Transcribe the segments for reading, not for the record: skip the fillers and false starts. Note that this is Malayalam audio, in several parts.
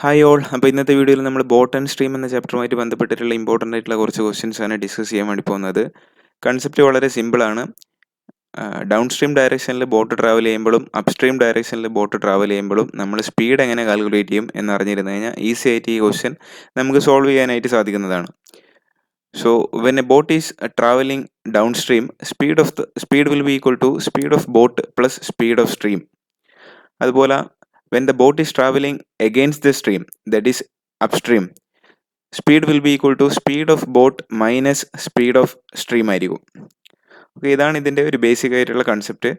Hi all. അപ്പോൾ ഇന്നത്തെ വീഡിയോയിൽ നമ്മൾ ബോട്ട് ആൻഡ് സ്ട്രീം എന്ന ചാപ്റ്ററുമായിട്ട് ബന്ധപ്പെട്ടിട്ടുള്ള ഇമ്പോർട്ടൻ്റ് ആയിട്ടുള്ള കുറച്ച് ക്വസ്റ്റ്യൻസ് ആണ് ഡിസ്കസ് ചെയ്യാൻ വേണ്ടി പോകുന്നത്. കൺസെപ്റ്റ് വളരെ സിമ്പിളാണ്. ഡൗൺ സ്ട്രീം ഡയറക്ഷനിൽ ബോട്ട് ട്രാവൽ ചെയ്യുമ്പോഴും അപ്പ് സ്ട്രീം ഡയറക്ഷനിൽ ബോട്ട് ട്രാവൽ ചെയ്യുമ്പോഴും നമ്മൾ സ്പീഡ് എങ്ങനെ കാൽക്കുലേറ്റ് ചെയ്യും എന്നറിഞ്ഞിരുന്നു കഴിഞ്ഞാൽ ഈസി ആയിട്ട് ഈ ക്വസ്റ്റ്യൻ നമുക്ക് സോൾവ് ചെയ്യാനായിട്ട് സാധിക്കുന്നതാണ്. So when a boat is travelling down stream, speed will be equal to speed of boat plus speed of stream. അതുപോലെ when the boat is traveling against the stream, that is upstream, speed will be equal to speed of boat minus speed of stream ആയിരിക്കും. ഓക്കെ, ഇതാണ് ഇതിൻ്റെ ഒരു ബേസിക് ആയിട്ടുള്ള കൺസെപ്റ്റ്.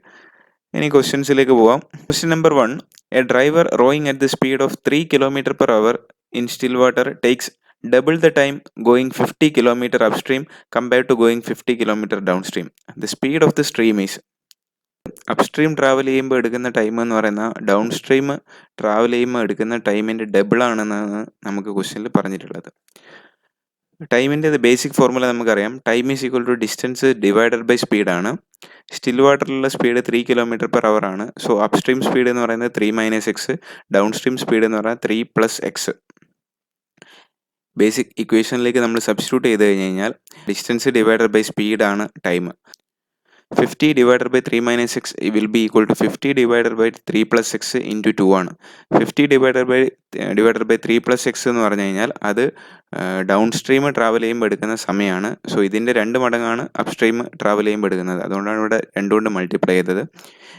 ഇനി ക്വസ്റ്റ്യൻസിലേക്ക് പോവാം. Question number 1, A driver Roing at the speed of 3 km/h in still water takes double the time going 50 km upstream compared to going 50 km downstream. The speed of the stream is. Upstream travel ചെയ്യുമ്പോൾ എടുക്കുന്ന ടൈം എന്ന് പറയുന്നത് ഡൗൺ സ്ട്രീം ട്രാവൽ ചെയ്യുമ്പോൾ എടുക്കുന്ന ടൈമിൻ്റെ ഡബിൾ ആണെന്നാണ് നമുക്ക് ക്വസ്റ്റ്യനിൽ പറഞ്ഞിട്ടുള്ളത്. ടൈമിൻ്റെ ബേസിക് ഫോർമുല നമുക്കറിയാം. Time is equal to distance divided by സ്പീഡാണ്. സ്റ്റിൽ വാട്ടറിലുള്ള സ്പീഡ് 3 km/h ആണ്. സോ അപ്സ്ട്രീം സ്പീഡ് എന്ന് പറയുന്നത് 3 - x, ഡൗൺ സ്ട്രീം സ്പീഡ് എന്ന് പറയുന്നത് 3 + x. ബേസിക് ഇക്വേഷനിലേക്ക് നമ്മൾ സബ്സ്റ്റിറ്റ്യൂട്ട് ചെയ്ത് കഴിഞ്ഞ് കഴിഞ്ഞാൽ ഡിസ്റ്റൻസ് ഡിവൈഡഡ് ബൈ സ്പീഡാണ് time. 50 divided by 3 - x will be equal to 50 divided by 3 + x into 2 ആണ്. 50 divided by 3 + x എന്ന് പറഞ്ഞു കഴിഞ്ഞാൽ അത് ഡൗൺ സ്ട്രീം ട്രാവൽ ചെയ്യുമ്പോൾ എടുക്കുന്ന സമയമാണ്. സോ ഇതിൻ്റെ 2 മടങ്ങാണ് അപ്പ് സ്ട്രീം ട്രാവൽ ചെയ്യുമ്പോൾ എടുക്കുന്നത്. അതുകൊണ്ടാണ് ഇവിടെ 2 കൊണ്ട് മൾട്ടിപ്ലൈ ചെയ്തത്.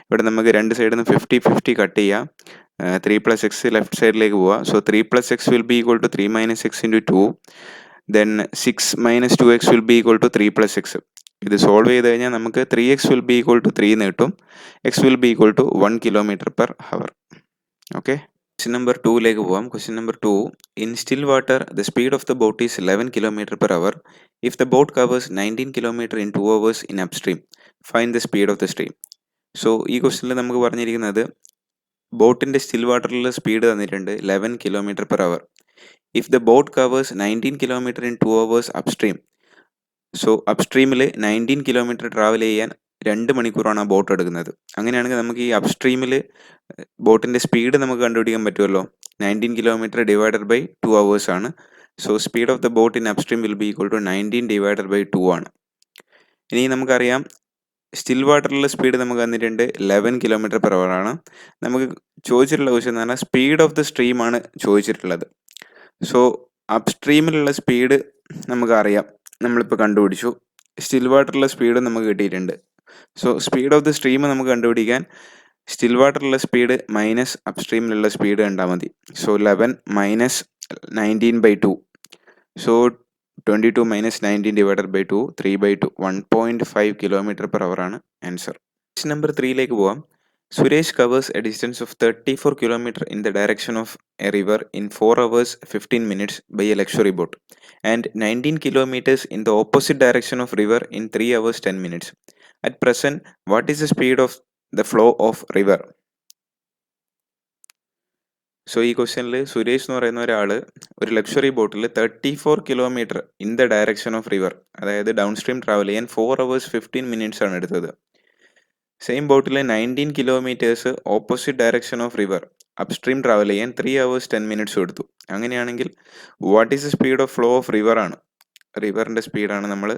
ഇവിടെ നമുക്ക് രണ്ട് സൈഡിൽ നിന്ന് 50 കട്ട് ചെയ്യാം. 3 + x ലെഫ്റ്റ് സൈഡിലേക്ക് പോവുക. So 3 + x will be equal to 3 - x into 2. Then 6 - 2x will be equal to 3 + x. ഇത് സോൾവ് ചെയ്ത് കഴിഞ്ഞാൽ നമുക്ക് 3x will be equal to 3 എന്ന് കിട്ടും. x will be equal to 1 km/h. Okay, question number 2ലേക്ക് പോവാം. Question number 2, in still water the speed of the boat is 11 km/h if the boat covers 19 km in 2 hours in upstream. Find the speed of the stream. So ഈ ക്വസ്റ്റ്യനിൽ നമുക്ക് പറഞ്ഞിരിക്കുന്നത് ബോട്ടിൻ്റെ സ്റ്റിൽ വാട്ടറിലുള്ള സ്പീഡ് തന്നിട്ടുണ്ട് 11 km/h. If the boat covers 19 km in 2 hours upstream. So അപ്സ്ട്രീമിൽ 19 km ട്രാവൽ ചെയ്യാൻ 2 മണിക്കൂറാണ് ആ ബോട്ട് എടുക്കുന്നത്. അങ്ങനെയാണെങ്കിൽ നമുക്ക് ഈ അപ്സ്ട്രീമിൽ ബോട്ടിൻ്റെ സ്പീഡ് നമുക്ക് കണ്ടുപിടിക്കാൻ പറ്റുമല്ലോ. 19 km ഡിവൈഡഡ് ബൈ 2 hours ആണ്. So speed of the boat in upstream will be equal to 19 divided by 2 ആണ്. ഇനി നമുക്കറിയാം സ്റ്റിൽ വാട്ടറിലുള്ള സ്പീഡ് നമുക്ക് തന്നിട്ടുണ്ട് 11 km/h ആണ്. നമുക്ക് ചോദിച്ചിട്ടുള്ള ക്വസ്റ്റ്യൻ എന്ന് പറഞ്ഞാൽ സ്പീഡ് ഓഫ് ദ സ്ട്രീം ആണ് ചോദിച്ചിട്ടുള്ളത്. സോ അപ്സ്ട്രീമിലുള്ള സ്പീഡ് നമുക്കറിയാം, നമ്മളിപ്പോൾ കണ്ടുപിടിച്ചു. സ്റ്റിൽ വാട്ടറിലുള്ള സ്പീഡ് നമുക്ക് കിട്ടിയിട്ടുണ്ട്. So speed of the stream നമുക്ക് കണ്ടുപിടിക്കാൻ സ്റ്റിൽ വാട്ടറിലുള്ള സ്പീഡ് മൈനസ് അപ്സ്ട്രീമിലുള്ള സ്പീഡ് കണ്ടാൽ മതി. So 11 - 19/2. So 22 - 19 divided by 2, 3/2, 1.5 km/h ആണ് ആൻസർ. ക്വസ്റ്റ്യൻ നമ്പർ 3ലേക്ക് പോവാം. Suresh covers a distance of 34 km in the direction of a river in 4 hours 15 minutes by a luxury boat and 19 km in the opposite direction of river in 3 hours 10 minutes. At present, what is the speed of the flow of river? So ഈ ക്വസ്റ്റ്യനിൽ സുരേഷ് എന്ന് പറയുന്ന ഒരാൾ ഒരു luxury bottle 34 km in the direction of river, അതായത് ഡൗൺ സ്ട്രീം ട്രാവൽ ചെയ്യാൻ 4 hours 15 minutes ആണ് എടുത്തത്. Same bottle 19 km opposite direction of river upstream travel ചെയ്യാൻ 3 hours 10 minutes എടുത്തു. അങ്ങനെയാണെങ്കിൽ what is the speed of flow of river ആണ്, റിവറിൻ്റെ സ്പീഡാണ് നമ്മൾ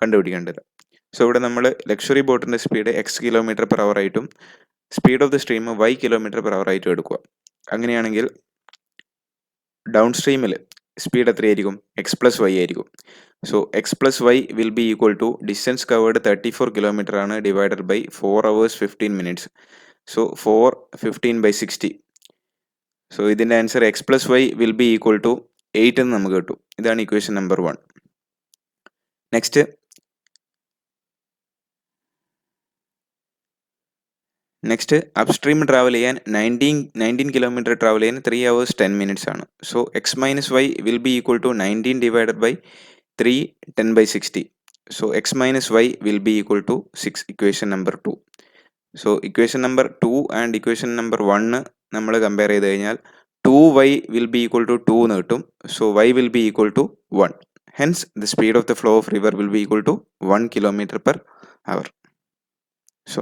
കണ്ടുപിടിക്കേണ്ടത്. സോ ഇവിടെ നമ്മൾ ലക്ഷറി ബോട്ടിൻ്റെ സ്പീഡ് x km/h ആയിട്ടും speed of the stream y km/h ആയിട്ടും എടുക്കുക. അങ്ങനെയാണെങ്കിൽ ഡൗൺ സ്ട്രീമിൽ സ്പീഡ് എത്രയായിരിക്കും? x + y ആയിരിക്കും. So x + y will be equal to distance covered 34 km ആണ് divided by 4 hours 15 minutes. So 4/15/60. So ഇതിൻ്റെ answer x + y will be equal to 8 എന്ന് നമുക്ക് കിട്ടും. ഇതാണ് equation number 1. Next upstream travel ചെയ്യാൻ 19 km ട്രാവൽ ചെയ്യാൻ 3 hours 10 minutes ആണ്. So x - y will be equal to 19 divided by 3 10/60. So x - y will be equal to 6. Equation number 2. So equation number 2 and equation number 1 നമ്മൾ കമ്പയർ ചെയ്ത് കഴിഞ്ഞാൽ 2y will be equal to 2 എന്ന് കിട്ടും. So y will be equal to 1. Hence the speed of the flow of river will be equal to 1 km/h. So